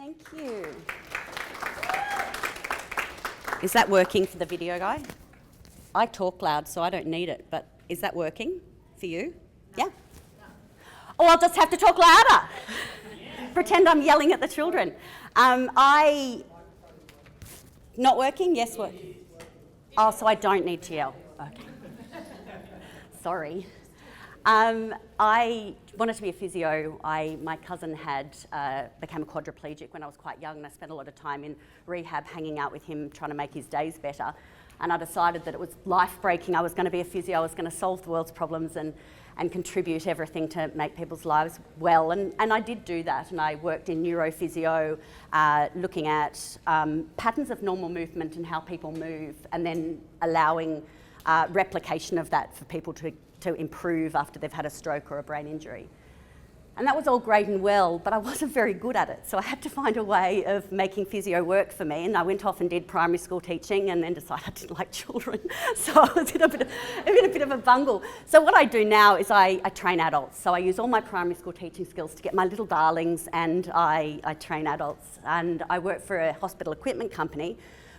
Thank you. Is that working for the video guy? I talk loud, so I don't need it, but is that working for you? No. Yeah? No. Oh, I'll just have to talk louder. Pretend I'm yelling at the children. Not working? Yes, work. Oh, so I don't need to yell. Okay. Sorry. I wanted to be a physio. My cousin had became a quadriplegic when I was quite young, and I spent a lot of time in rehab hanging out with him, trying to make his days better. And I decided that it was life-breaking. I was going to be a physio. I was going to solve the world's problems and contribute everything to make people's lives well. And I did do that. And I worked in neurophysio, looking at patterns of normal movement and how people move, and then allowing replication of that for people to improve after they've had a stroke or a brain injury. And that was all great and well, but I wasn't very good at it. So I had to find a way of making physio work for me. And I went off and did primary school teaching and then decided I didn't like children. So I was in a bit of a bungle. So what I do now is I train adults. So I use all my primary school teaching skills to get my little darlings, and I train adults. And I work for a hospital equipment company,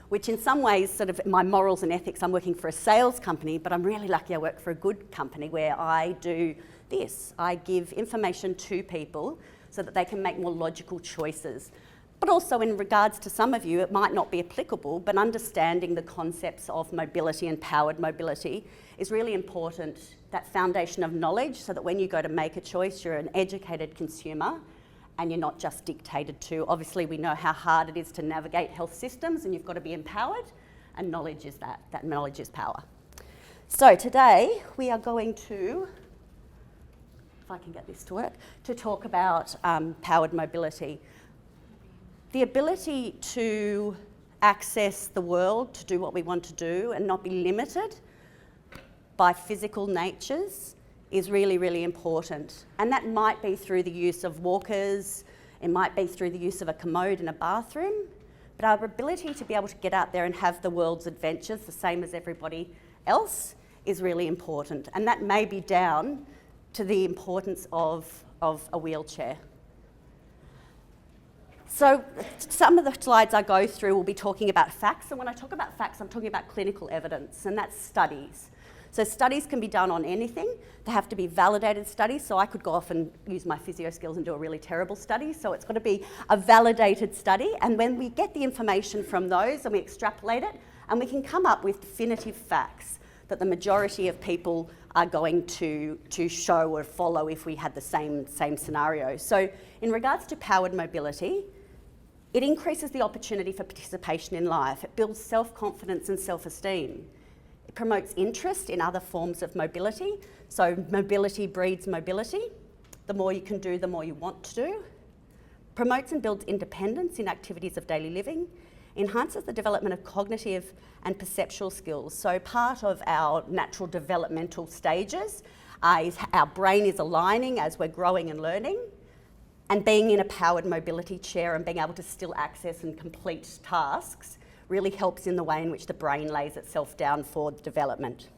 which in some ways, sort of my morals and ethics, I'm working for a sales company, but I'm really lucky I work for a good company where I do this. I give information to people so that they can make more logical choices. But also in regards to some of you, it might not be applicable, but understanding the concepts of mobility and powered mobility is really important, that foundation of knowledge, so that when you go to make a choice, you're an educated consumer and you're not just dictated to. Obviously, we know how hard it is to navigate health systems, and you've got to be empowered, and knowledge is that knowledge is power. So today, we are going to, if I can get this to work, to talk about powered mobility. The ability to access the world, to do what we want to do, and not be limited by physical natures is really, really important. And that might be through the use of walkers, it might be through the use of a commode in a bathroom, but our ability to be able to get out there and have the world's adventures the same as everybody else is really important. And that may be down to the importance of a wheelchair. So some of the slides I go through will be talking about facts, and when I talk about facts, I'm talking about clinical evidence, and that's studies. So studies can be done on anything. They have to be validated studies, so I could go off and use my physio skills and do a really terrible study, so it's got to be a validated study, and when we get the information from those and we extrapolate it, and we can come up with definitive facts that the majority of people are going to show or follow if we had the same scenario. So in regards to powered mobility, it increases the opportunity for participation in life. It builds self-confidence and self-esteem. It promotes interest in other forms of mobility. So mobility breeds mobility. The more you can do, the more you want to do. Promotes and builds independence in activities of daily living. Enhances the development of cognitive and perceptual skills. So part of our natural developmental stages is our brain is aligning as we're growing and learning. And being in a powered mobility chair and being able to still access and complete tasks really helps in the way in which the brain lays itself down for development.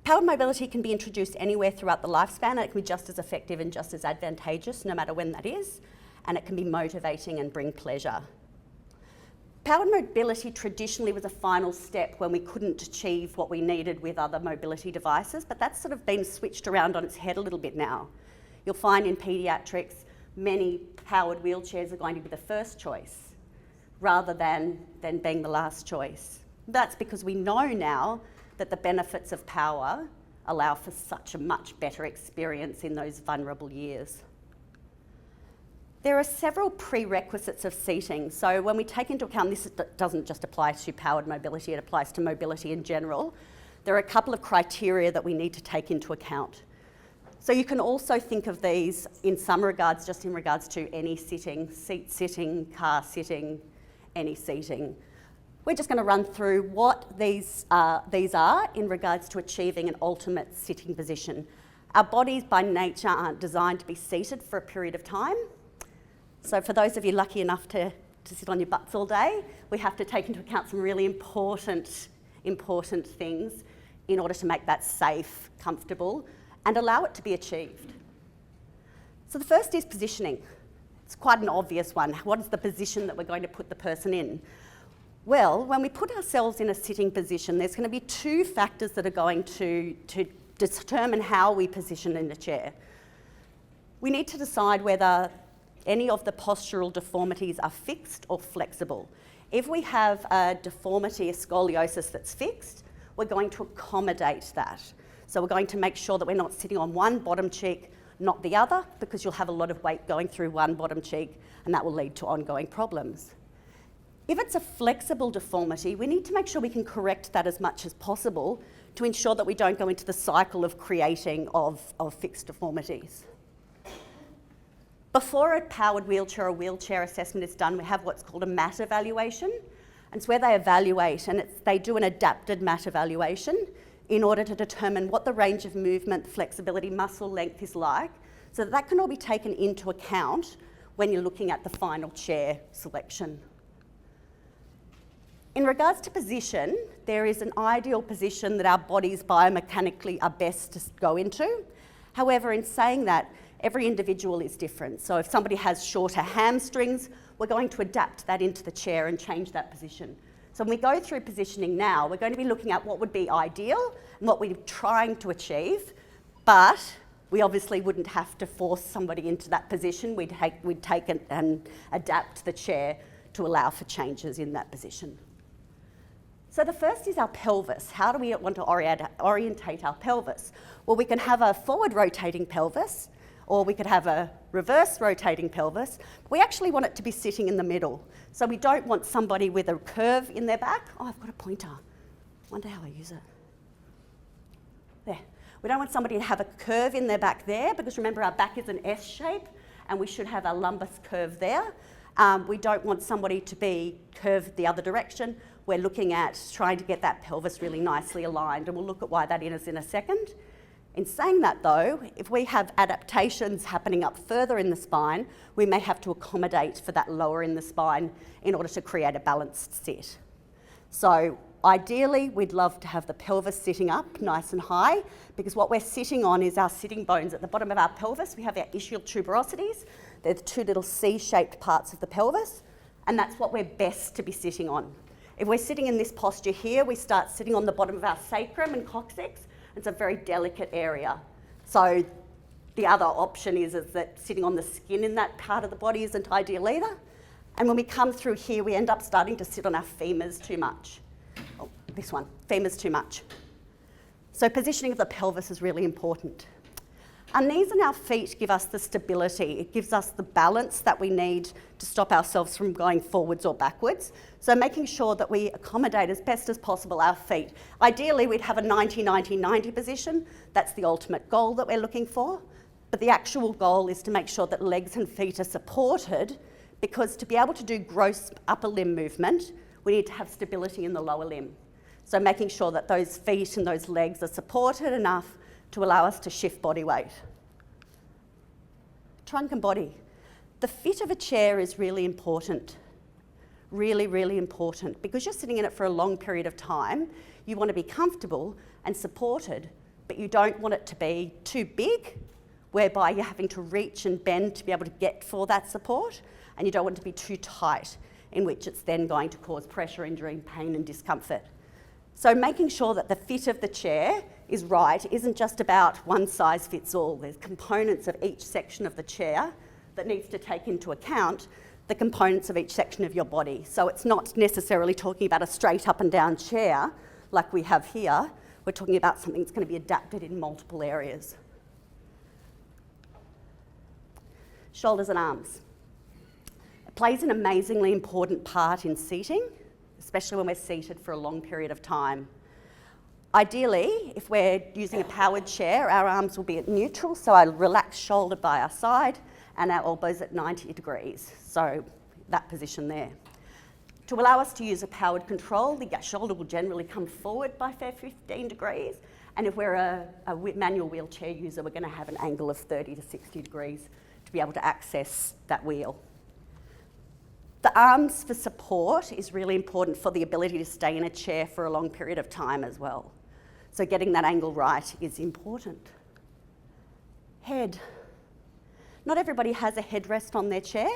Powered mobility can be introduced anywhere throughout the lifespan, and it can be just as effective and just as advantageous no matter when that is, and it can be motivating and bring pleasure. Powered mobility traditionally was a final step when we couldn't achieve what we needed with other mobility devices, but that's sort of been switched around on its head a little bit now. You'll find in paediatrics, many powered wheelchairs are going to be the first choice rather than being the last choice. That's because we know now that the benefits of power allow for such a much better experience in those vulnerable years. There are several prerequisites of seating. So when we take into account, this doesn't just apply to powered mobility, it applies to mobility in general. There are a couple of criteria that we need to take into account. So you can also think of these in some regards, just in regards to any sitting, seat sitting, car sitting, any seating. We're just going to run through what these are in regards to achieving an ultimate sitting position. Our bodies by nature aren't designed to be seated for a period of time. So for those of you lucky enough to sit on your butts all day, we have to take into account some really important things in order to make that safe, comfortable, and allow it to be achieved. So the first is positioning. It's quite an obvious one. What is the position that we're going to put the person in? Well, when we put ourselves in a sitting position, there's going to be two factors that are going to determine how we position in the chair. We need to decide whether any of the postural deformities are fixed or flexible. If we have a deformity, a scoliosis that's fixed, we're going to accommodate that. So we're going to make sure that we're not sitting on one bottom cheek, not the other, because you'll have a lot of weight going through one bottom cheek, and that will lead to ongoing problems. If it's a flexible deformity, we need to make sure we can correct that as much as possible to ensure that we don't go into the cycle of creating of fixed deformities. Before a powered wheelchair or wheelchair assessment is done, we have what's called a mat evaluation. And it's where they evaluate, and they do an adapted mat evaluation in order to determine what the range of movement, flexibility, muscle length is like, so that can all be taken into account when you're looking at the final chair selection. In regards to position, there is an ideal position that our bodies biomechanically are best to go into. However, in saying that, every individual is different. So if somebody has shorter hamstrings, we're going to adapt that into the chair and change that position. So when we go through positioning now, we're going to be looking at what would be ideal and what we're trying to achieve, but we obviously wouldn't have to force somebody into that position. We'd take and adapt the chair to allow for changes in that position. So the first is our pelvis. How do we want to orientate our pelvis? Well, we can have a forward rotating pelvis, or we could have a reverse rotating pelvis. We actually want it to be sitting in the middle. So we don't want somebody with a curve in their back. Oh, I've got a pointer. Wonder how I use it. There. We don't want somebody to have a curve in their back there, because remember our back is an S shape and we should have our lumbus curve there. We don't want somebody to be curved the other direction. We're looking at trying to get that pelvis really nicely aligned, and we'll look at why that is in a second. In saying that though, if we have adaptations happening up further in the spine, we may have to accommodate for that lower in the spine in order to create a balanced sit. So ideally, we'd love to have the pelvis sitting up nice and high, because what we're sitting on is our sitting bones. At the bottom of our pelvis, we have our ischial tuberosities. They're the two little C-shaped parts of the pelvis, and that's what we're best to be sitting on. If we're sitting in this posture here, we start sitting on the bottom of our sacrum and coccyx. It's a very delicate area. So the other option is that sitting on the skin in that part of the body isn't ideal either. And when we come through here, we end up starting to sit on our femurs too much. Oh, this one, femurs too much. So positioning of the pelvis is really important. Our knees and our feet give us the stability. It gives us the balance that we need to stop ourselves from going forwards or backwards. So making sure that we accommodate as best as possible our feet. Ideally, we'd have a 90-90-90 position. That's the ultimate goal that we're looking for. But the actual goal is to make sure that legs and feet are supported, because to be able to do gross upper limb movement, we need to have stability in the lower limb. So making sure that those feet and those legs are supported enough to allow us to shift body weight. Trunk and body. The fit of a chair is really important. Really, really important. Because you're sitting in it for a long period of time, you want to be comfortable and supported, but you don't want it to be too big, whereby you're having to reach and bend to be able to get for that support, and you don't want it to be too tight, in which it's then going to cause pressure injury, pain and discomfort. So making sure that the fit of the chair is right isn't just about one size fits all. There's components of each section of the chair that needs to take into account the components of each section of your body. So it's not necessarily talking about a straight up and down chair like we have here. We're talking about something that's going to be adapted in multiple areas. Shoulders and arms. It plays an amazingly important part in seating, especially when we're seated for a long period of time. Ideally, if we're using a powered chair, our arms will be at neutral, so a relaxed shoulder by our side and our elbows at 90 degrees, so that position there. To allow us to use a powered control, the shoulder will generally come forward by 15 degrees, and if we're a manual wheelchair user, we're going to have an angle of 30 to 60 degrees to be able to access that wheel. The arms for support is really important for the ability to stay in a chair for a long period of time as well. So getting that angle right is important. Head. Not everybody has a headrest on their chair.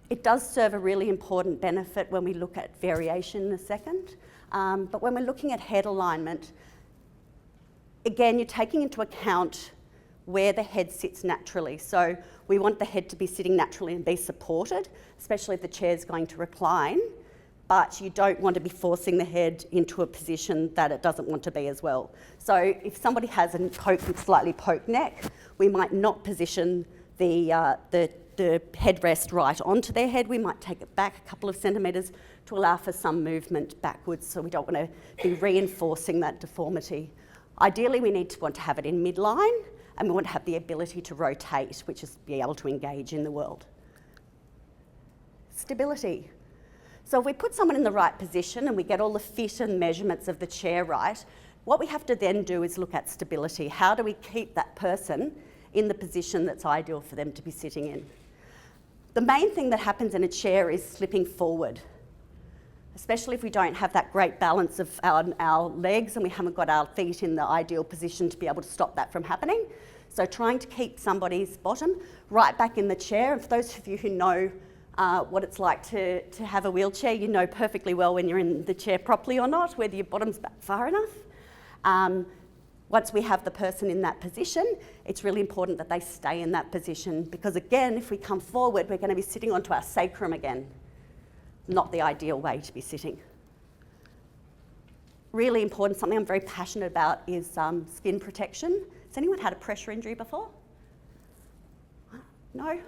It does serve a really important benefit when we look at variation in a second. But when we're looking at head alignment, again, you're taking into account where the head sits naturally. So we want the head to be sitting naturally and be supported, especially if the chair's going to recline, but you don't want to be forcing the head into a position that it doesn't want to be as well. So if somebody has a slightly poked neck, we might not position the headrest right onto their head. We might take it back a couple of centimetres to allow for some movement backwards, so we don't want to be reinforcing that deformity. Ideally, we want to have it in midline, and we want to have the ability to rotate, which is be able to engage in the world. Stability. So if we put someone in the right position and we get all the fit and measurements of the chair right, what we have to then do is look at stability. How do we keep that person in the position that's ideal for them to be sitting in? The main thing that happens in a chair is slipping forward, especially if we don't have that great balance of our legs and we haven't got our feet in the ideal position to be able to stop that from happening. So trying to keep somebody's bottom right back in the chair. And for those of you who know what it's like to have a wheelchair, you know perfectly well when you're in the chair properly or not, whether your bottom's back far enough. Once we have the person in that position, it's really important that they stay in that position, because again, if we come forward, we're going to be sitting onto our sacrum again. Not the ideal way to be sitting. Really important, something I'm very passionate about is skin protection. Has anyone had a pressure injury before? No?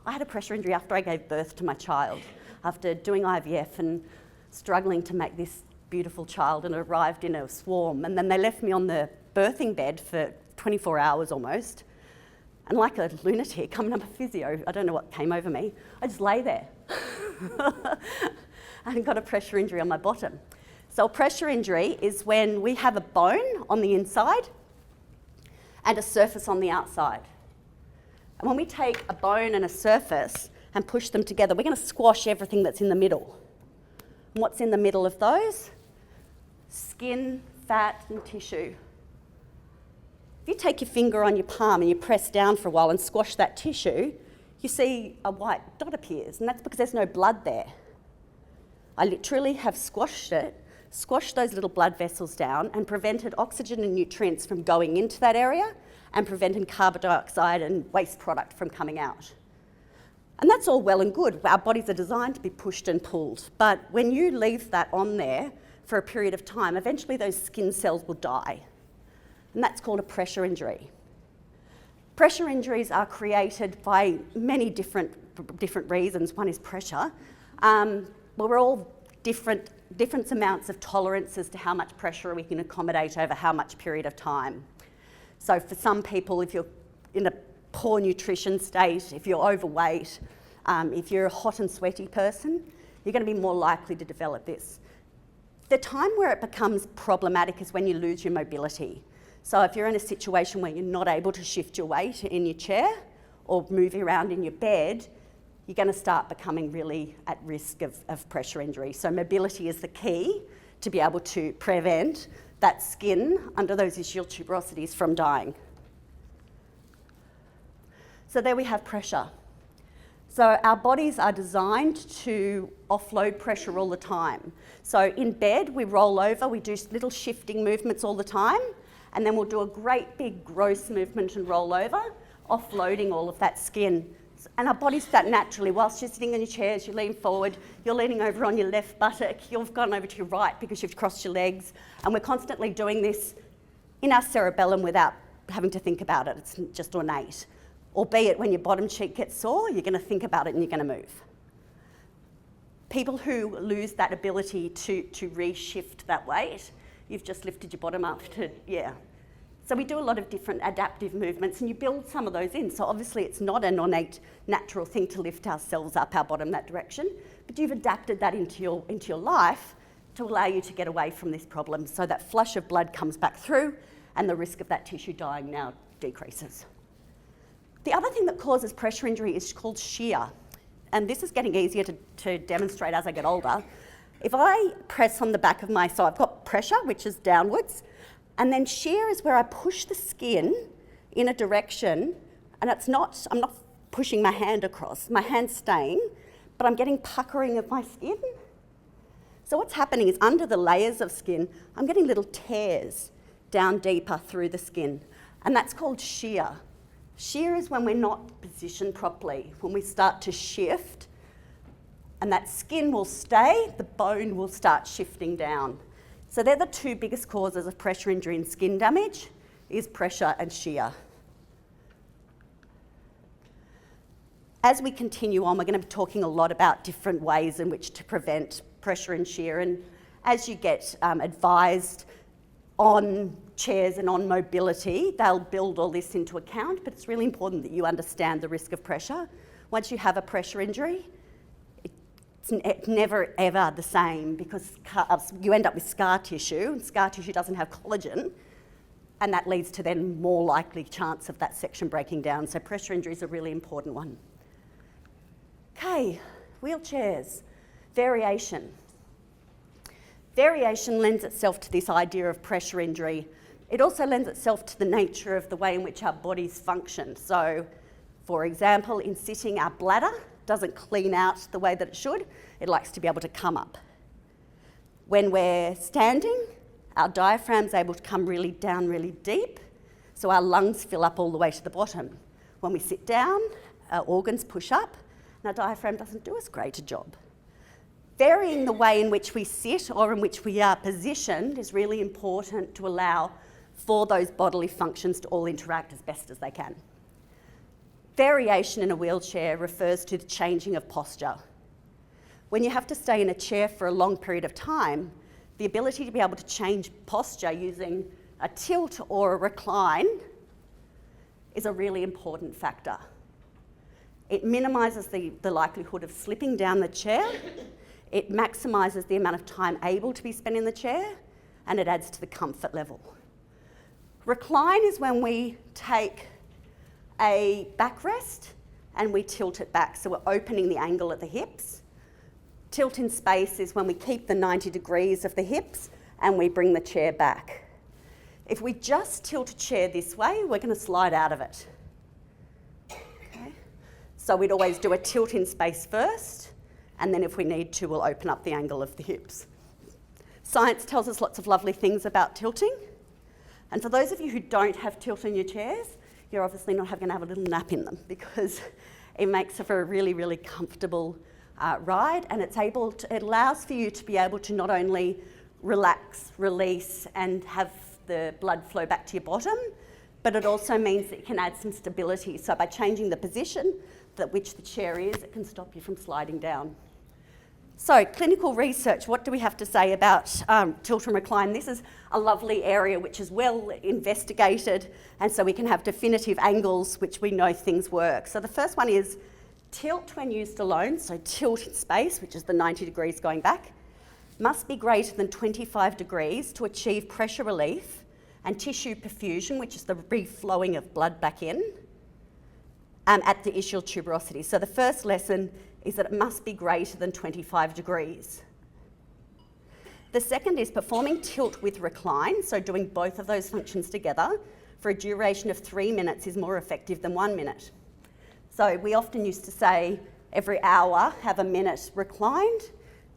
I had a pressure injury after I gave birth to my child, after doing IVF and struggling to make this beautiful child, and it arrived in a swarm, and then they left me on the birthing bed for 24 hours almost, and like a lunatic coming up a physio, I don't know what came over me, I just lay there and got a pressure injury on my bottom. So a pressure injury is when we have a bone on the inside and a surface on the outside. And when we take a bone and a surface and push them together, we're going to squash everything that's in the middle. And what's in the middle of those? Skin, fat, and tissue. If you take your finger on your palm and you press down for a while and squash that tissue, you see a white dot appears, and that's because there's no blood there. I literally have squashed those little blood vessels down and prevented oxygen and nutrients from going into that area and prevented carbon dioxide and waste product from coming out. And that's all well and good. Our bodies are designed to be pushed and pulled, but when you leave that on there for a period of time, eventually those skin cells will die. And that's called a pressure injury. Pressure injuries are created by many different reasons. One is pressure. We're all different amounts of tolerance as to how much pressure we can accommodate over how much period of time. So for some people, if you're in a poor nutrition state, if you're overweight, if you're a hot and sweaty person, you're going to be more likely to develop this. The time where it becomes problematic is when you lose your mobility. So if you're in a situation where you're not able to shift your weight in your chair or move around in your bed, you're going to start becoming really at risk of pressure injury. So mobility is the key to be able to prevent that skin under those ischial tuberosities from dying. So there we have pressure. So our bodies are designed to offload pressure all the time. So in bed, we roll over, we do little shifting movements all the time, and then we'll do a great big gross movement and roll over, offloading all of that skin. And our bodies do that naturally. Whilst you're sitting in your chairs, you lean forward, you're leaning over on your left buttock, you've gone over to your right because you've crossed your legs, and we're constantly doing this in our cerebellum without having to think about it. It's just innate. Albeit when your bottom cheek gets sore, you're going to think about it and you're going to move. People who lose that ability to reshift that weight, you've just lifted your bottom up to, yeah. So we do a lot of different adaptive movements, and you build some of those in. So obviously it's not an innate natural thing to lift ourselves up our bottom that direction, but you've adapted that into your life to allow you to get away from this problem, so that flush of blood comes back through and the risk of that tissue dying now decreases. The other thing that causes pressure injury is called shear, and this is getting easier to demonstrate as I get older. If I press on the back of so I've got pressure, which is downwards, and then shear is where I push the skin in a direction And I'm not pushing my hand across. My hand's staying, but I'm getting puckering of my skin. So what's happening is under the layers of skin, I'm getting little tears down deeper through the skin. And that's called shear. Shear is when we're not positioned properly, when we start to shift, and that skin will stay, the bone will start shifting down. So they're the two biggest causes of pressure injury and skin damage, is pressure and shear. As we continue on, we're going to be talking a lot about different ways in which to prevent pressure and shear, and as you get advised on chairs and on mobility, they'll build all this into account, but it's really important that you understand the risk of pressure. Once you have a pressure injury, it's never ever the same, because you end up with scar tissue, and scar tissue doesn't have collagen, and that leads to then more likely chance of that section breaking down. So pressure injury is a really important one. Okay, wheelchairs. Variation. Variation lends itself to this idea of pressure injury. It also lends itself to the nature of the way in which our bodies function. So, for example, in sitting, our bladder doesn't clean out the way that it should. It likes to be able to come up. When we're standing, our diaphragm's able to come really down really deep, so our lungs fill up all the way to the bottom. When we sit down, our organs push up, and our diaphragm doesn't do as great a job. Varying the way in which we sit or in which we are positioned is really important to allow for those bodily functions to all interact as best as they can. Variation in a wheelchair refers to the changing of posture. When you have to stay in a chair for a long period of time, the ability to be able to change posture using a tilt or a recline is a really important factor. It minimises the likelihood of slipping down the chair. It maximises the amount of time able to be spent in the chair, and it adds to the comfort level. Recline is when we take a backrest and we tilt it back, so we're opening the angle at the hips. Tilt in space is when we keep the 90 degrees of the hips and we bring the chair back. If we just tilt a chair this way, we're going to slide out of it. Okay? So we'd always do a tilt in space first, and then if we need to, we'll open up the angle of the hips. Science tells us lots of lovely things about tilting. And for those of you who don't have tilt in your chairs, you're obviously not going to have a little nap in them, because it makes for a really, really comfortable ride, and it allows for you to be able to not only relax, release, and have the blood flow back to your bottom, but it also means that you can add some stability. So by changing the position at which the chair is, it can stop you from sliding down. So, clinical research, what do we have to say about tilt and recline? This is a lovely area which is well investigated, and so we can have definitive angles which we know things work. So the first one is tilt when used alone, so tilt in space, which is the 90 degrees going back, must be greater than 25 degrees to achieve pressure relief and tissue perfusion, which is the reflowing of blood back in, at the ischial tuberosity. So the first lesson is that it must be greater than 25 degrees. The second is performing tilt with recline, so doing both of those functions together for a duration of 3 minutes is more effective than 1 minute. So we often used to say every hour have a minute reclined,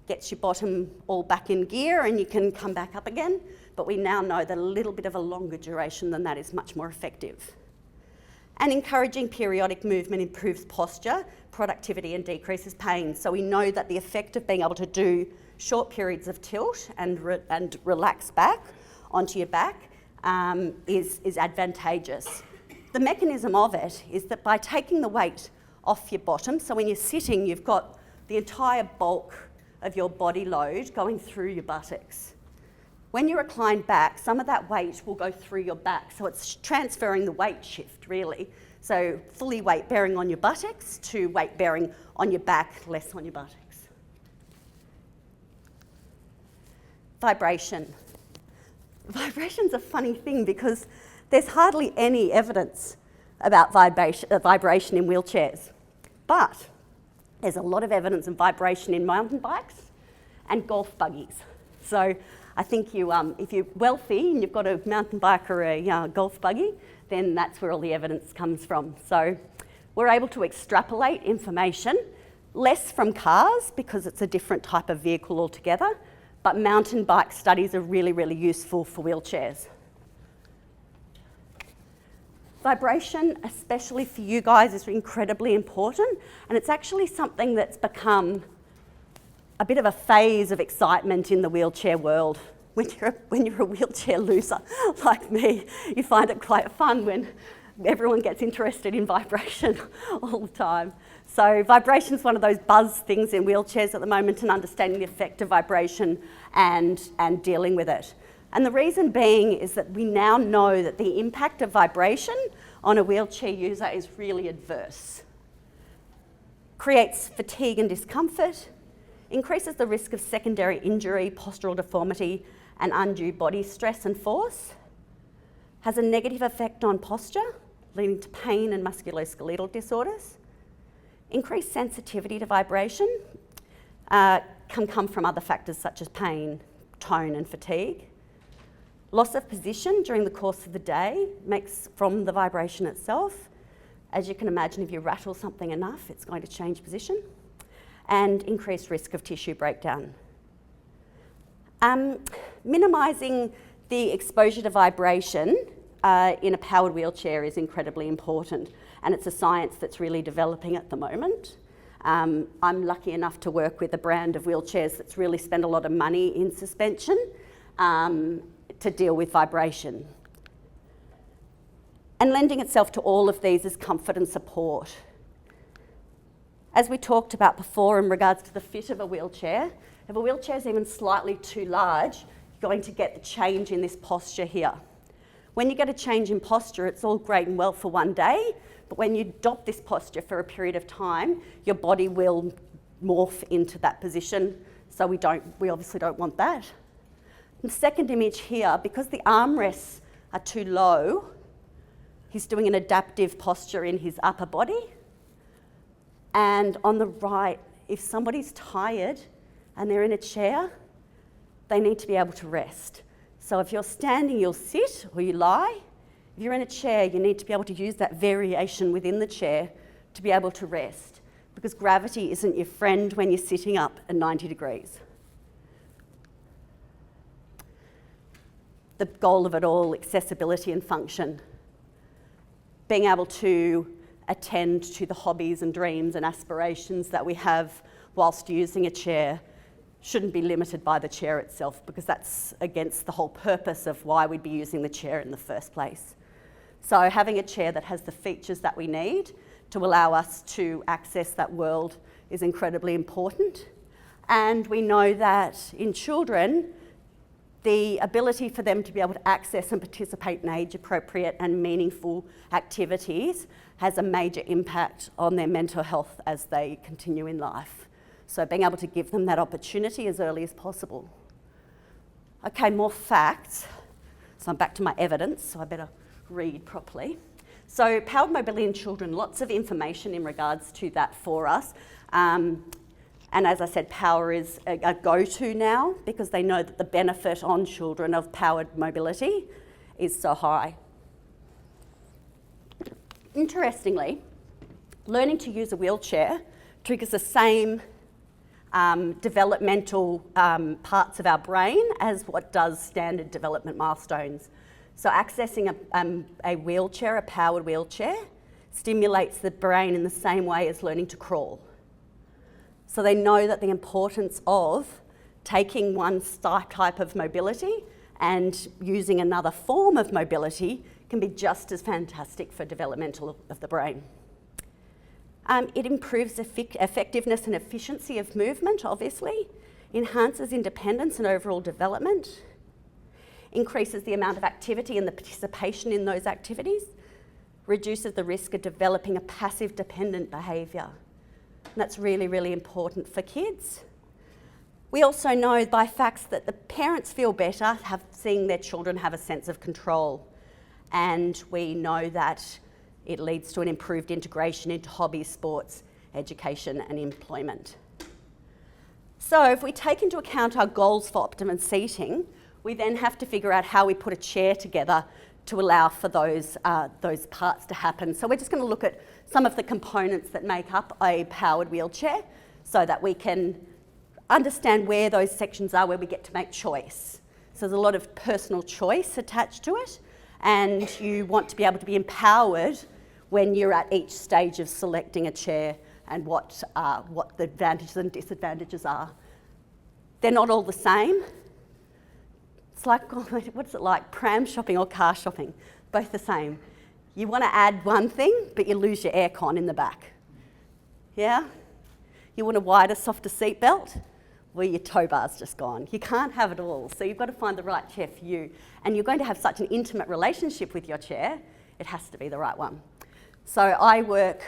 gets your bottom all back in gear and you can come back up again, but we now know that a little bit of a longer duration than that is much more effective. And encouraging periodic movement improves posture, productivity, and decreases pain. So we know that the effect of being able to do short periods of tilt and relax back onto your back is advantageous. The mechanism of it is that by taking the weight off your bottom, so when you're sitting, you've got the entire bulk of your body load going through your buttocks. When you recline back, some of that weight will go through your back, so it's transferring the weight shift, really. So fully weight bearing on your buttocks to weight bearing on your back, less on your buttocks. Vibration. Vibration's a funny thing because there's hardly any evidence about vibration in wheelchairs, but there's a lot of evidence of vibration in mountain bikes and golf buggies. So I think if you're wealthy and you've got a mountain bike or a golf buggy, then that's where all the evidence comes from. So we're able to extrapolate information, less from cars because it's a different type of vehicle altogether, but mountain bike studies are really, really useful for wheelchairs. Vibration, especially for you guys, is incredibly important, and it's actually something that's become a bit of a phase of excitement in the wheelchair world. When you're a wheelchair loser like me, you find it quite fun when everyone gets interested in vibration all the time. So vibration is one of those buzz things in wheelchairs at the moment, and understanding the effect of vibration and dealing with it. And the reason being is that we now know that the impact of vibration on a wheelchair user is really adverse. Creates fatigue and discomfort, increases the risk of secondary injury, postural deformity, and undue body stress and force, has a negative effect on posture, leading to pain and musculoskeletal disorders. Increased sensitivity to vibration can come from other factors such as pain, tone, and fatigue. Loss of position during the course of the day makes from the vibration itself. As you can imagine, if you rattle something enough, it's going to change position. And increased risk of tissue breakdown. Minimising the exposure to vibration in a powered wheelchair is incredibly important, and it's a science that's really developing at the moment. I'm lucky enough to work with a brand of wheelchairs that's really spent a lot of money in suspension to deal with vibration. And lending itself to all of these is comfort and support. As we talked about before in regards to the fit of a wheelchair, if a wheelchair is even slightly too large, you're going to get the change in this posture here. When you get a change in posture, it's all great and well for one day, but when you adopt this posture for a period of time, your body will morph into that position, so we obviously don't want that. The second image here, because the armrests are too low, he's doing an adaptive posture in his upper body. And on the right, if somebody's tired and they're in a chair, they need to be able to rest. So if you're standing, you'll sit or you lie. If you're in a chair, you need to be able to use that variation within the chair to be able to rest, because gravity isn't your friend when you're sitting up at 90 degrees. The goal of it all, accessibility and function. Being able to attend to the hobbies and dreams and aspirations that we have whilst using a chair shouldn't be limited by the chair itself, because that's against the whole purpose of why we'd be using the chair in the first place. So having a chair that has the features that we need to allow us to access that world is incredibly important. And we know that in children, the ability for them to be able to access and participate in age-appropriate and meaningful activities has a major impact on their mental health as they continue in life. So being able to give them that opportunity as early as possible. Okay, more facts. So I'm back to my evidence, so I better read properly. So powered mobility in children, lots of information in regards to that for us. And as I said, power is a go-to now, because they know that the benefit on children of powered mobility is so high. Interestingly, learning to use a wheelchair triggers the same developmental parts of our brain as what does standard development milestones. So accessing a wheelchair, a powered wheelchair, stimulates the brain in the same way as learning to crawl. So they know that the importance of taking one type of mobility and using another form of mobility can be just as fantastic for developmental of the brain. It improves effectiveness and efficiency of movement, obviously, enhances independence and overall development, increases the amount of activity and the participation in those activities, reduces the risk of developing a passive dependent behaviour. And that's really, really important for kids. We also know by facts that the parents feel better seeing their children have a sense of control. And we know that it leads to an improved integration into hobbies, sports, education and employment. So if we take into account our goals for optimum seating, we then have to figure out how we put a chair together to allow for those parts to happen. So we're just going to look at some of the components that make up a powered wheelchair so that we can understand where those sections are where we get to make choice. So there's a lot of personal choice attached to it, and you want to be able to be empowered when you're at each stage of selecting a chair and what the advantages and disadvantages are. They're not all the same. It's like, what's it like, pram shopping or car shopping? Both the same. You want to add one thing, but you lose your aircon in the back. Yeah? You want a wider, softer seat belt? Well, your tow bar's just gone. You can't have it all. So you've got to find the right chair for you. And you're going to have such an intimate relationship with your chair, it has to be the right one. So I work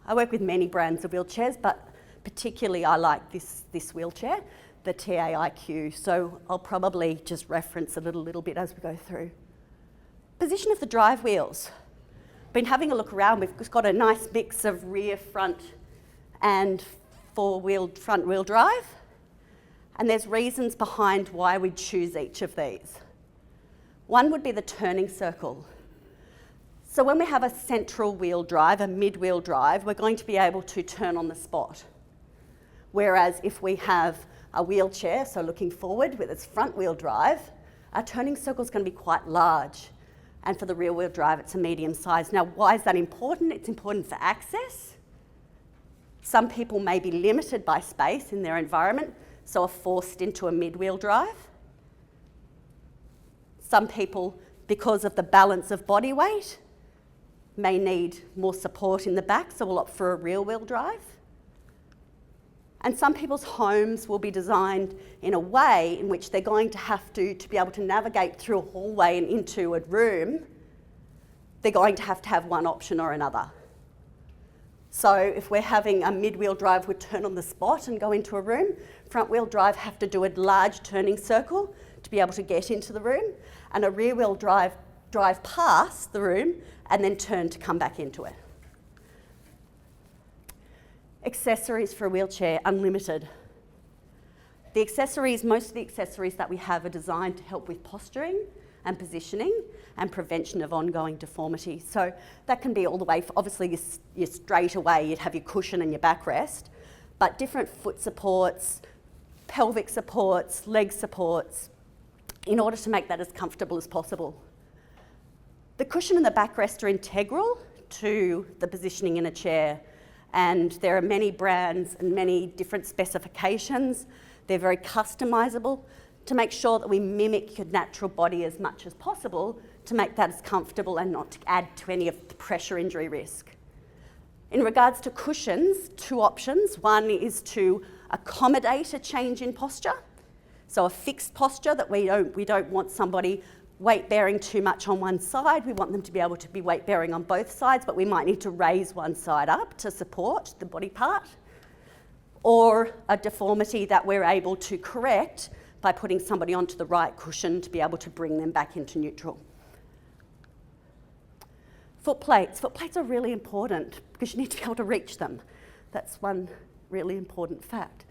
with many brands of wheelchairs, but particularly I like this wheelchair, the TAIQ. So I'll probably just reference it a little bit as we go through. Position of the drive wheels. Been having a look around. We've got a nice mix of rear, front, and front wheel drive. And there's reasons behind why we choose each of these. One would be the turning circle. So when we have a central wheel drive, a mid-wheel drive, we're going to be able to turn on the spot. Whereas if we have a wheelchair, so looking forward with its front wheel drive, our turning circle is going to be quite large. And for the rear wheel drive, it's a medium size. Now, why is that important? It's important for access. Some people may be limited by space in their environment, so are forced into a mid-wheel drive. Some people, because of the balance of body weight, may need more support in the back, so will opt for a rear-wheel drive. And some people's homes will be designed in a way in which they're going to have to be able to navigate through a hallway and into a room, they're going to have one option or another. So if we're having a mid-wheel drive, we turn on the spot and go into a room. Front-wheel drive have to do a large turning circle to be able to get into the room, and a rear-wheel drive past the room and then turn to come back into it. Accessories for a wheelchair, unlimited. Most of the accessories that we have are designed to help with posturing and positioning and prevention of ongoing deformity. So that can be all the way, obviously you're straight away, you'd have your cushion and your backrest, but different foot supports, pelvic supports, leg supports, in order to make that as comfortable as possible. The cushion and the backrest are integral to the positioning in a chair, and there are many brands and many different specifications. They're very customisable to make sure that we mimic your natural body as much as possible to make that as comfortable and not to add to any of the pressure injury risk. In regards to cushions, two options. One is to accommodate a change in posture. So a fixed posture that we don't want somebody weight bearing too much on one side. We want them to be able to be weight bearing on both sides, but we might need to raise one side up to support the body part. Or a deformity that we're able to correct by putting somebody onto the right cushion to be able to bring them back into neutral. Foot plates. Foot plates are really important because you need to be able to reach them. That's one really important fact.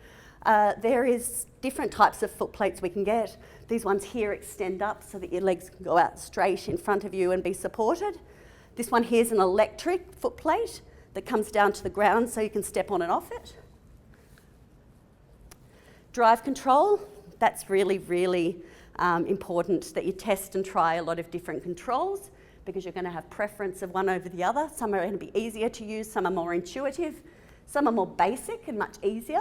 There is different types of foot plates we can get. These ones here extend up so that your legs can go out straight in front of you and be supported. This one here is an electric foot plate that comes down to the ground so you can step on and off it. Drive control, that's really, really important that you test and try a lot of different controls because you're going to have preference of one over the other. Some are going to be easier to use, some are more intuitive, some are more basic and much easier.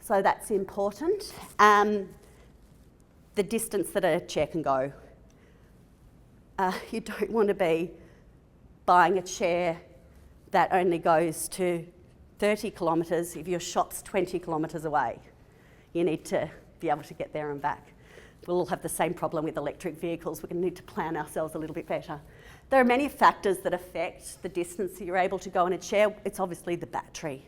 So that's important. The distance that a chair can go. You don't want to be buying a chair that only goes to 30 kilometres if your shop's 20 kilometres away. You need to be able to get there and back. We'll all have the same problem with electric vehicles. We're going to need to plan ourselves a little bit better. There are many factors that affect the distance that you're able to go in a chair. It's obviously the battery.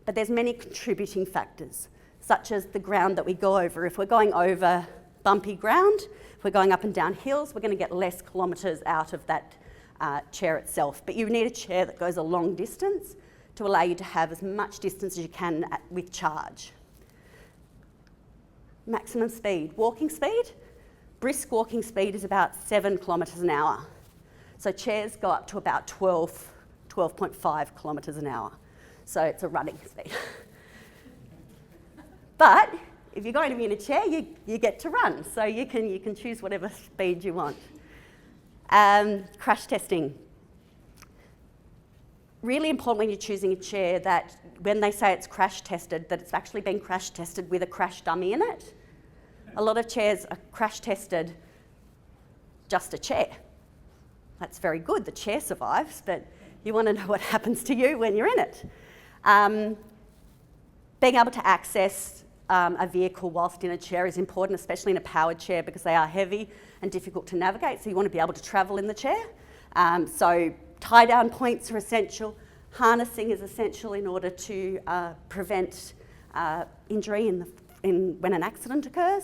But there's many contributing factors, such as the ground that we go over. If we're going over bumpy ground, if we're going up and down hills, we're going to get less kilometres out of that chair itself. But you need a chair that goes a long distance to allow you to have as much distance as you can with charge. Maximum speed. Walking speed, Brisk walking speed is about 7 kilometres an hour. So chairs go up to about 12.5 kilometres an hour. So it's a running speed. But if you're going to be in a chair, you get to run. So you can choose whatever speed you want. Crash testing. Really important when you're choosing a chair that when they say it's crash tested, that it's actually been crash tested with a crash dummy in it. A lot of chairs are crash tested just a chair. That's very good, the chair survives, but you want to know what happens to you when you're in it. Being able to access a vehicle whilst in a chair is important, especially in a powered chair because they are heavy and difficult to navigate, so you want to be able to travel in the chair. So tie-down points are essential. Harnessing is essential in order to prevent injury when an accident occurs,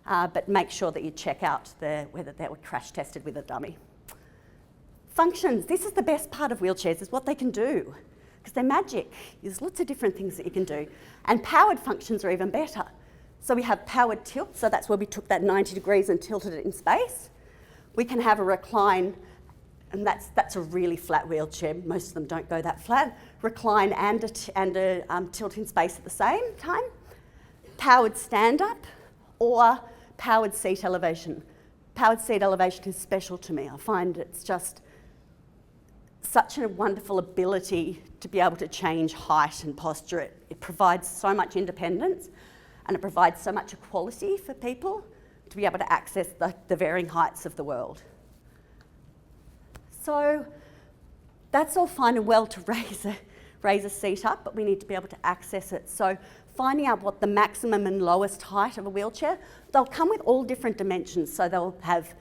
but make sure that you check out whether they were crash tested with a dummy. Functions. This is the best part of wheelchairs, is what they can do, because they're magic. There's lots of different things that you can do. And powered functions are even better. So we have powered tilt, so that's where we took that 90 degrees and tilted it in space. We can have a recline, and that's a really flat wheelchair. Most of them don't go that flat. Recline and a tilt in space at the same time. Powered stand-up or powered seat elevation. Powered seat elevation is special to me. I find it's just such a wonderful ability to be able to change height and posture. It provides so much independence and it provides so much equality for people to be able to access the varying heights of the world. So that's all fine and well to raise a seat up, but we need to be able to access it. So finding out what the maximum and lowest height of a wheelchair, they'll come with all different dimensions. So they'll have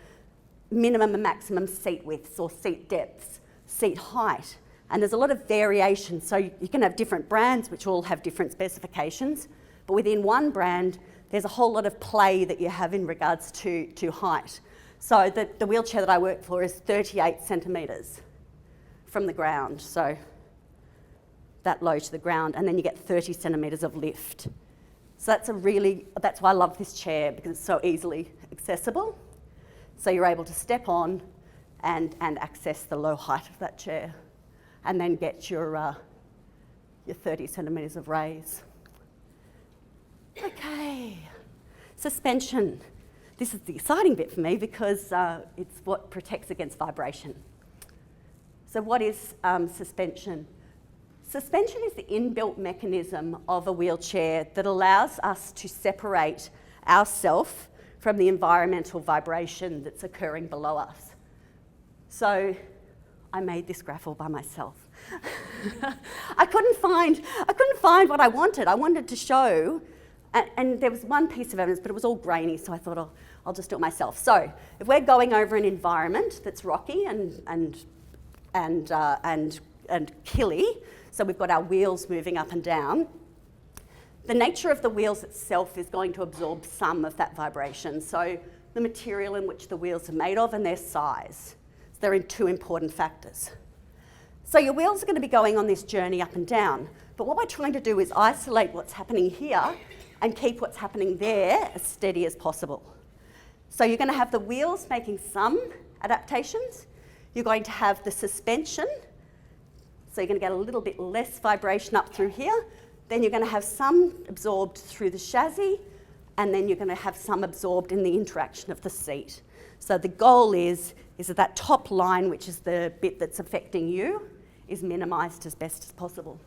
minimum and maximum seat widths or seat depths, seat height, and there's a lot of variation. So you can have different brands which all have different specifications, but within one brand there's a whole lot of play that you have in regards to height. So the wheelchair that I work for is 38 centimetres from the ground, so that low to the ground, and then you get 30 centimetres of lift. So that's why I love this chair, because it's so easily accessible. So you're able to step on and access the low height of that chair, and then get your 30 centimetres of raise. Okay, suspension. This is the exciting bit for me because it's what protects against vibration. So what is suspension? Suspension is the inbuilt mechanism of a wheelchair that allows us to separate ourselves from the environmental vibration that's occurring below us. So I made this graph all by myself. I couldn't find what I wanted. I wanted to show, and there was one piece of evidence, but it was all grainy, so I thought I'll just do it myself. So if we're going over an environment that's rocky and hilly, so we've got our wheels moving up and down, the nature of the wheels itself is going to absorb some of that vibration. So the material in which the wheels are made of and their size. So they're in two important factors. So your wheels are going to be going on this journey up and down, but what we're trying to do is isolate what's happening here and keep what's happening there as steady as possible. So you're going to have the wheels making some adaptations. You're going to have the suspension, so you're going to get a little bit less vibration up through here. Then you're going to have some absorbed through the chassis, and then you're going to have some absorbed in the interaction of the seat. So the goal is that top line, which is the bit that's affecting you, is minimised as best as possible.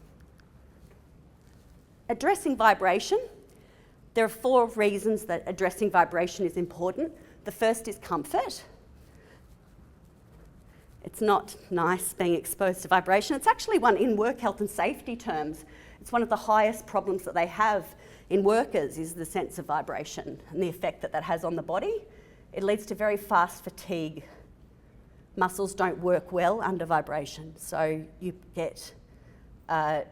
Addressing vibration. There are 4 reasons that addressing vibration is important. The first is comfort. It's not nice being exposed to vibration. It's actually one, in work health and safety terms, it's one of the highest problems that they have in workers is the sense of vibration and the effect that that has on the body. It leads to very fast fatigue. Muscles don't work well under vibration, so you get a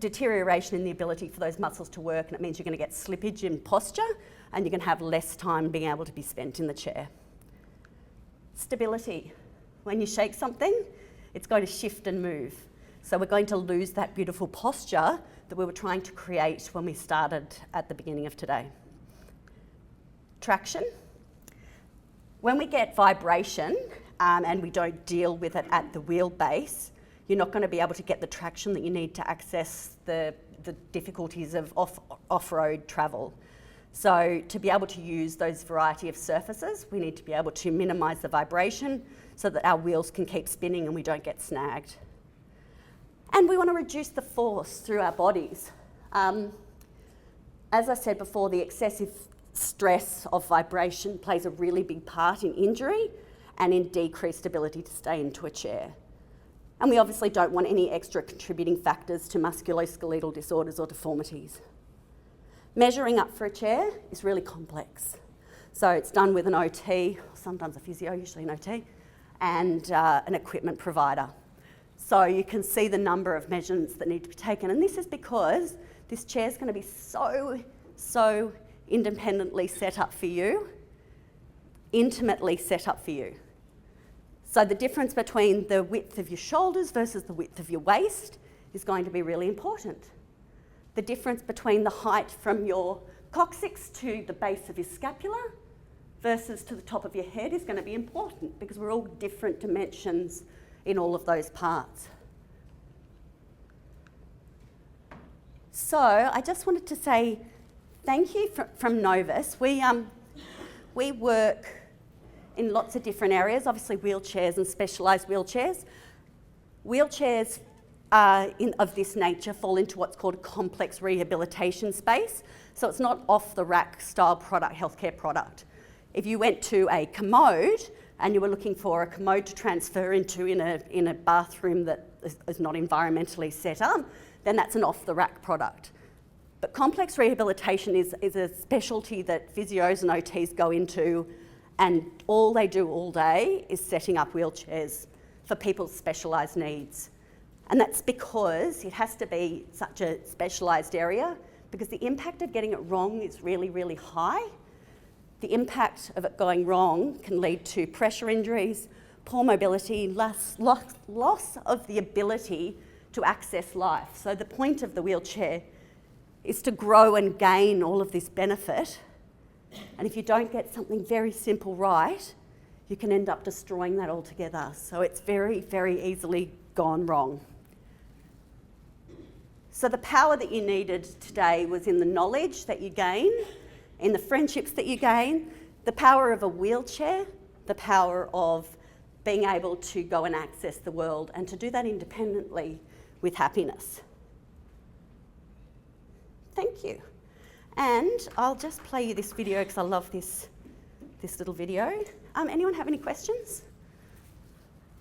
deterioration in the ability for those muscles to work, and it means you're going to get slippage in posture and you're going to have less time being able to be spent in the chair. Stability. When you shake something, it's going to shift and move. So we're going to lose that beautiful posture that we were trying to create when we started at the beginning of today. Traction. When we get vibration and we don't deal with it at the wheelbase, you're not going to be able to get the traction that you need to access the difficulties of off-road travel. So to be able to use those variety of surfaces, we need to be able to minimise the vibration so that our wheels can keep spinning and we don't get snagged. And we want to reduce the force through our bodies. As I said before, the excessive stress of vibration plays a really big part in injury and in decreased ability to stay into a chair. And we obviously don't want any extra contributing factors to musculoskeletal disorders or deformities. Measuring up for a chair is really complex. So it's done with an OT, sometimes a physio, usually an OT, and an equipment provider. So you can see the number of measurements that need to be taken. And this is because this chair is going to be so independently set up for you, intimately set up for you. So the difference between the width of your shoulders versus the width of your waist is going to be really important. The difference between the height from your coccyx to the base of your scapula versus to the top of your head is going to be important because we're all different dimensions in all of those parts. So I just wanted to say thank you from Novis. We work in lots of different areas, obviously wheelchairs and specialised wheelchairs. Wheelchairs of this nature fall into what's called a complex rehabilitation space. So it's not off-the-rack style product, healthcare product. If you went to a commode and you were looking for a commode to transfer into in a bathroom that is not environmentally set up, then that's an off-the-rack product. But complex rehabilitation is a specialty that physios and OTs go into, and all they do all day is setting up wheelchairs for people's specialised needs. And that's because it has to be such a specialised area because the impact of getting it wrong is really, really high. The impact of it going wrong can lead to pressure injuries, poor mobility, loss of the ability to access life. So the point of the wheelchair is to grow and gain all of this benefit. And if you don't get something very simple right, you can end up destroying that altogether. So it's very, very easily gone wrong. So the power that you needed today was in the knowledge that you gain, in the friendships that you gain, the power of a wheelchair, the power of being able to go and access the world and to do that independently with happiness. Thank you. And I'll just play you this video because I love this little video. Anyone have any questions?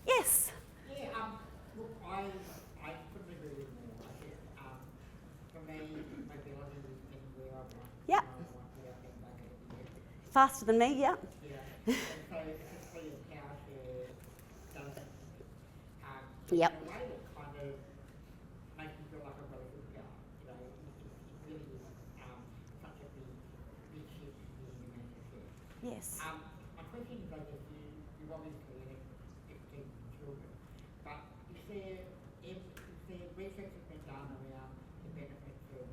Yes? Yeah, look, I couldn't agree with more. I guess, for me, mobility is anywhere I want. Yep. Faster than me, yeah. Yeah. And so, especially a power chair doesn't, Yep. in a way that kind of makes you feel like I've got a good power. You know, it really is such a big shift in the human chair. Yes. My question is, I guess, you've obviously educated children, but is there research that's been done around the benefits of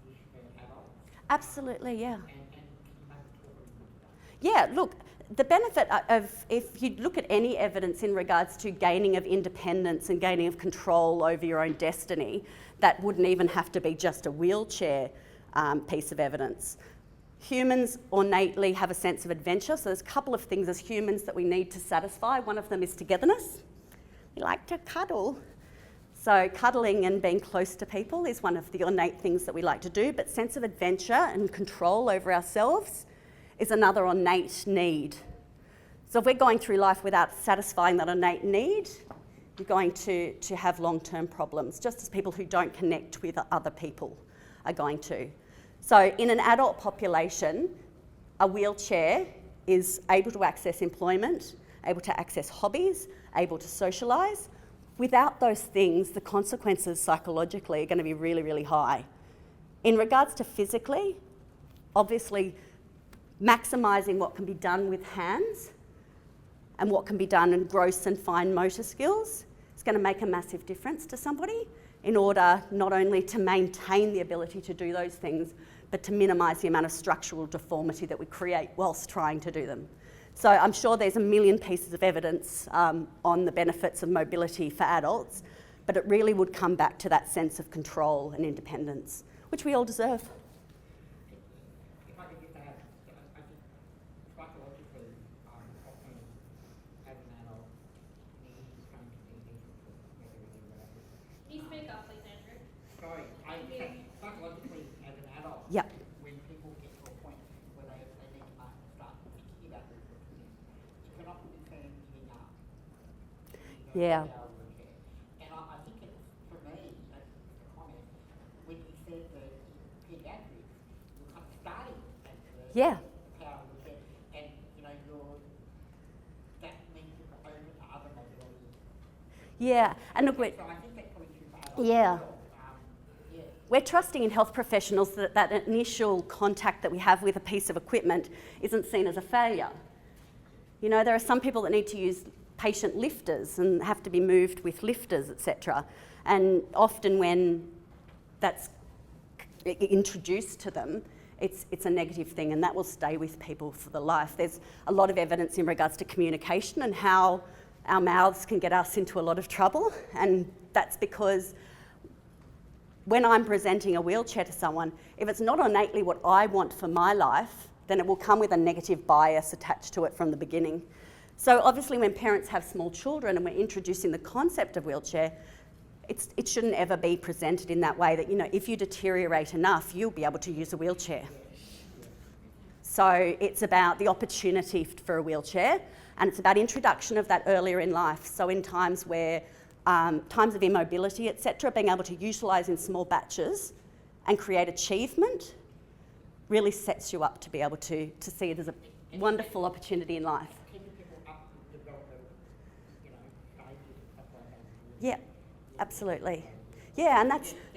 this for adults? Absolutely, yeah. And can you maybe talk a little bit about that? Yeah, look, the benefit of, if you look at any evidence in regards to gaining of independence and gaining of control over your own destiny, that wouldn't even have to be just a wheelchair piece of evidence. Humans innately have a sense of adventure, so there's a couple of things as humans that we need to satisfy. One of them is togetherness. We like to cuddle. So cuddling and being close to people is one of the innate things that we like to do, but sense of adventure and control over ourselves is another innate need. So if we're going through life without satisfying that innate need, you're going to have long-term problems, just as people who don't connect with other people are going to. So in an adult population, a wheelchair is able to access employment, able to access hobbies, able to socialise. Without those things, the consequences psychologically are going to be really, really high. In regards to physically, obviously maximising what can be done with hands and what can be done in gross and fine motor skills is going to make a massive difference to somebody in order not only to maintain the ability to do those things, but to minimise the amount of structural deformity that we create whilst trying to do them. So I'm sure there's a million pieces of evidence on the benefits of mobility for adults, but it really would come back to that sense of control and independence, which we all deserve. If I could just add, I think psychologically, often as an adult, needs come to be difficult, whether it is whatever. Can you speak up, please, Andrew? Sorry, I think psychologically as an adult, Yep. when people get to a point where they need to start thinking about this, you cannot be saying giving up. Yeah. And I think it's, for me, that's the comment, when you said that paediatrics, you're kind of starting at Yeah. the power of the bed, and that means you're open to other modalities. Yeah, and look, So I think that's probably true for adults. Yeah. as well. Yeah. we're trusting in health professionals that that initial contact that we have with a piece of equipment isn't seen as a failure. You know, there are some people that need to use patient lifters and have to be moved with lifters, etc. And often when that's introduced to them, it's a negative thing, and that will stay with people for the life. There's a lot of evidence in regards to communication and how our mouths can get us into a lot of trouble, and that's because when I'm presenting a wheelchair to someone, if it's not innately what I want for my life, then it will come with a negative bias attached to it from the beginning. So obviously when parents have small children and we're introducing the concept of wheelchair, it shouldn't ever be presented in that way that, you know, if you deteriorate enough, you'll be able to use a wheelchair. So it's about the opportunity for a wheelchair, and it's about introduction of that earlier in life. So in times where, times of immobility, etc., being able to utilise in small batches and create achievement really sets you up to be able to see it as a wonderful opportunity in life. Keeping people up with development, stages and stuff like that. Yeah, absolutely. Yeah, and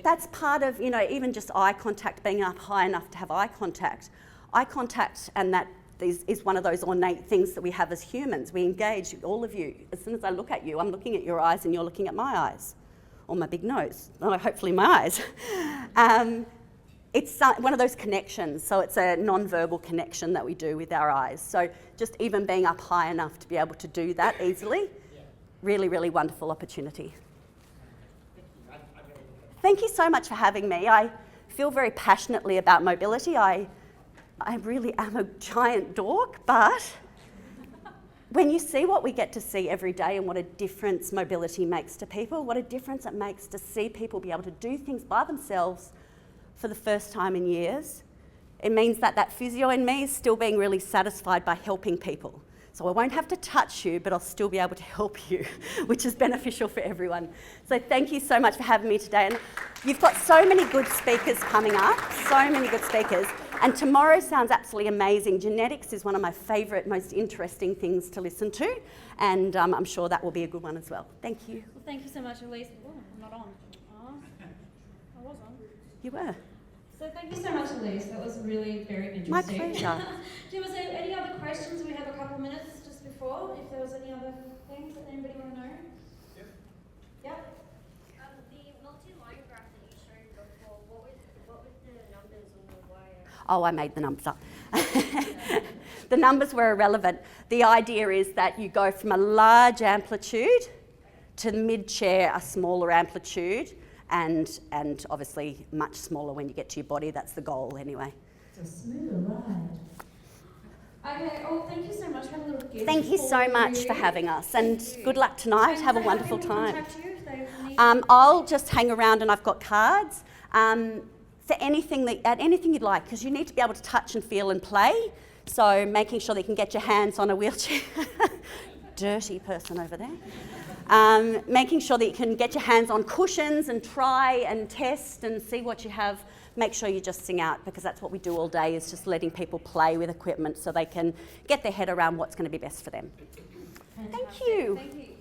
that's part of, even just eye contact, being up high enough to have eye contact. Eye contact, and that is one of those ornate things that we have as humans. We engage, all of you. As soon as I look at you, I'm looking at your eyes and you're looking at my eyes, or my big nose, or hopefully my eyes. It's one of those connections, so it's a non-verbal connection that we do with our eyes. So just even being up high enough to be able to do that easily, really, really wonderful opportunity. Thank you so much for having me. I feel very passionately about mobility. I really am a giant dork, but when you see what we get to see every day and what a difference mobility makes to people, what a difference it makes to see people be able to do things by themselves for the first time in years, it means that that physio in me is still being really satisfied by helping people. So I won't have to touch you, but I'll still be able to help you, which is beneficial for everyone. So thank you so much for having me today. And you've got so many good speakers coming up, so many good speakers. And tomorrow sounds absolutely amazing. Genetics is one of my favourite, most interesting things to listen to. And I'm sure that will be a good one as well. Thank you. Well, thank you so much, Elissa. Oh, I'm not on. Oh, I was on. You were. So thank you so much, Elise. That was really very interesting. My pleasure. Was there any other questions? We have a couple of minutes just before. If there was any other things that anybody want to know? Yep. Yep. The multi-line graph that you showed before, what was the numbers on the wire? Oh, I made the numbers up. The numbers were irrelevant. The idea is that you go from a large amplitude to mid-chair, a smaller amplitude, and obviously much smaller when you get to your body. That's the goal anyway. It's a smooth ride. Okay, oh, thank you so much. Have a little gift. Thank you so much for having us, and good luck tonight. Have a wonderful time. I'll just hang around, and I've got cards for anything you'd like, because you need to be able to touch and feel and play. So making sure that you can get your hands on a wheelchair. Dirty person over there. Making sure that you can get your hands on cushions and try and test and see what you have. Make sure you just sing out, because that's what we do all day, is just letting people play with equipment so they can get their head around what's going to be best for them. Fantastic. Thank you. Thank you.